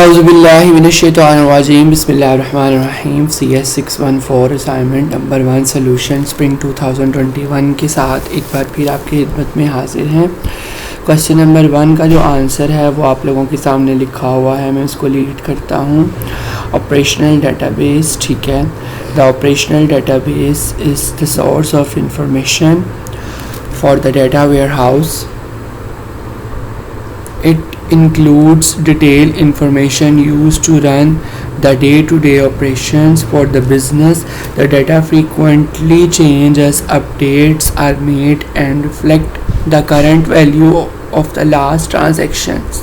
औज़ुबिल्लाहिमिनश्शैतानिर्रजीम बिस्मिल्लाहिर्रहमानिर्रहीम CS 614 assignment number 1 solution spring 2021 के साथ एक बार फिर आपकी खिदमत में हाजिर हैं। क्वेश्चन नंबर 1 का जो आंसर है वो आप लोगों के सामने लिखा हुआ है, मैं उसको रीड करता हूँ। ऑपरेशनल डेटाबेस, ठीक है। The operational database is the source of information for the data warehouse. It includes detailed information used to run the day-to-day operations for the business. The data frequently changes, updates are made and reflect the current value of the last transactions.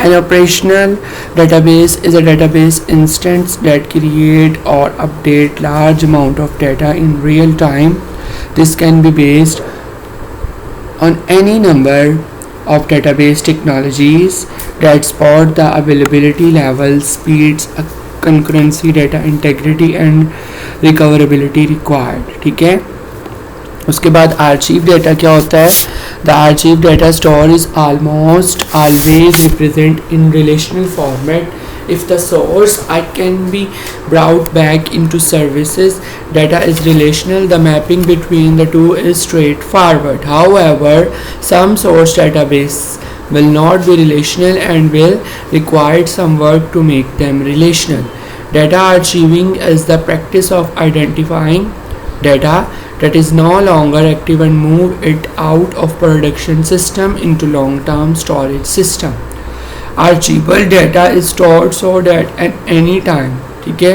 An operational database is a database instance that create or update large amount of data in real time. This can be based on any number of database technologies that support the availability levels, speeds, concurrency, data integrity and recoverability required। ठीक है। उसके बाद archive data क्या होता है? The archive data store is almost always represent in relational format. If the source can be brought back into services, data is relational. The mapping between the two is straightforward. However, some source database will not be relational and will require some work to make them relational. Data archiving is the practice of identifying data that is no longer active and move it out of production system into long-term storage system. Archival data is stored so that at any time, ठीक है।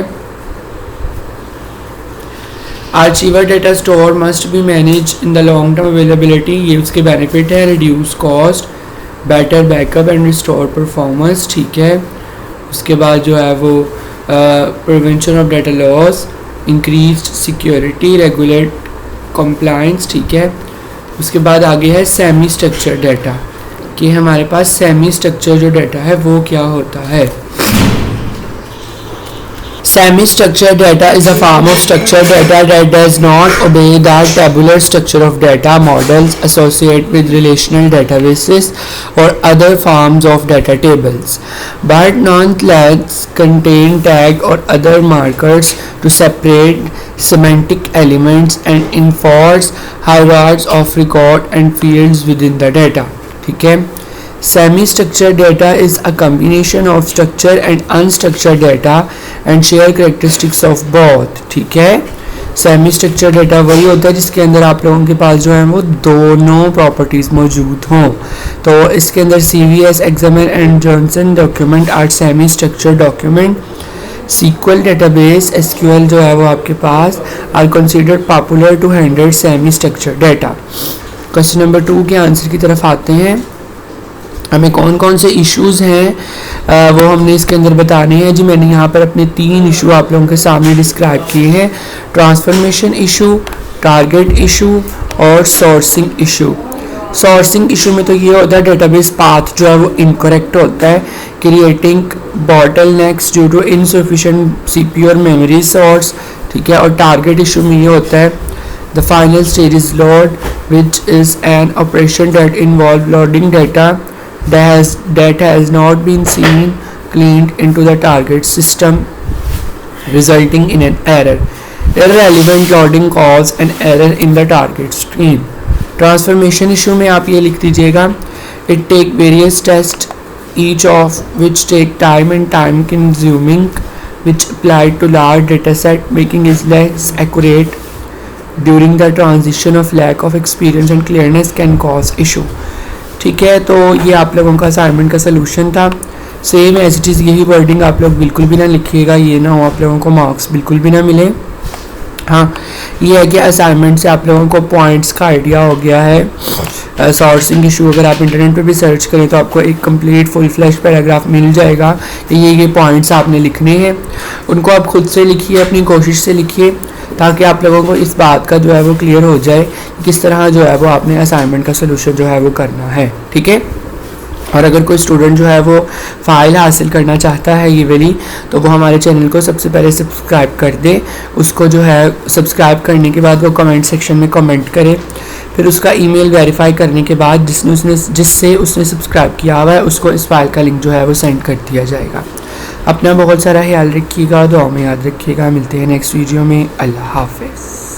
Archival data store must be managed in the long term availability। ये उसके benefit है, reduce cost, better backup and restore performance, ठीक है। उसके बाद जो है वो prevention of data loss, increased security, regulate compliance, ठीक है। उसके बाद आगे है सेमी स्ट्रक्चर डाटा, कि हमारे पास सेमी स्ट्रक्चर जो डाटा है वो क्या होता है। Semi structure data is a form of structure data that does not obey the tabular structure of data models associate with relational databases और other forms of data tables, but nonetheless contain tag or other markers to separate semantic elements and enforce hierarchies of record and fields within the data। ठीक है। Semi structure data is a combination of structure and unstructured data and shear characteristics of both. ठीक है। Semi structure data वही होता है जिसके अंदर आप लोगों के पास जो है वो दोनों प्रॉपर्टीज मौजूद हों। तो इसके अंदर CVS, XML and JSON document are semi structure document. SQL database SQL जो है वो आपके पास are considered popular to handle semi structure data. Question number 2 के आंसर की तरफ आते हैं। हमें कौन कौन से इश्यूज़ हैं वो हमने इसके अंदर बताने हैं जी। मैंने यहाँ पर अपने 3 इशू आप लोगों के सामने डिस्क्राइब किए हैं, ट्रांसफॉर्मेशन इशू, टारगेट इशू और सोर्सिंग इशू। सोर्सिंग इशू में तो ये होता है डेटाबेस पाथ जो है वो इनकरेक्ट होता है, creating bottlenecks due to insufficient CPU और मेमोरी सोर्स। ठीक है। और टारगेट इशू में ये होता है the final stage is load, which is an operation that involves loading data that has not been cleaned into the target system, resulting in an error. Irrelevant loading cause an error in the target stream. Transformation issue में आप ये लिख दीजिएगा, it take various tests, each of which take time and time consuming, which applied to large data set, making it less accurate during the transition of lack of experience and clearness can cause issue. ठीक है। तो ये आप लोगों का assignment का solution था। Same as it is यही वर्डिंग आप लोग बिल्कुल भी ना लिखिएगा, ये ना हो आप लोगों को मार्क्स बिल्कुल भी ना मिले। हाँ, ये है कि असाइनमेंट से आप लोगों को पॉइंट्स का आइडिया हो गया है। सोर्सिंग इशू अगर आप इंटरनेट पे भी सर्च करें तो आपको एक कंप्लीट फुल फ्लैश पैराग्राफ मिल जाएगा कि ये पॉइंट्स आपने लिखने हैं। उनको आप खुद से लिखिए, अपनी कोशिश से लिखिए, ताकि आप लोगों को इस बात का जो है वो क्लियर हो जाए कि किस तरह जो है वो आपने असाइनमेंट का सलूशन जो है वो करना है। ठीक है। और अगर कोई स्टूडेंट जो है वो फ़ाइल हासिल करना चाहता है ये वाली, तो वो हमारे चैनल को सबसे पहले सब्सक्राइब कर दे। उसको जो है सब्सक्राइब करने के बाद वो कमेंट सेक्शन में कमेंट करे, फिर उसका ईमेल वेरीफाई करने के बाद जिससे उसने सब्सक्राइब किया हुआ है उसको इस फाइल का लिंक जो है वो सेंड कर दिया जाएगा। अपना बहुत सारा ख्याल रखिएगा, दुआ में याद रखिएगा। मिलते हैं नेक्स्ट वीडियो में। अल्लाह हाफिज़।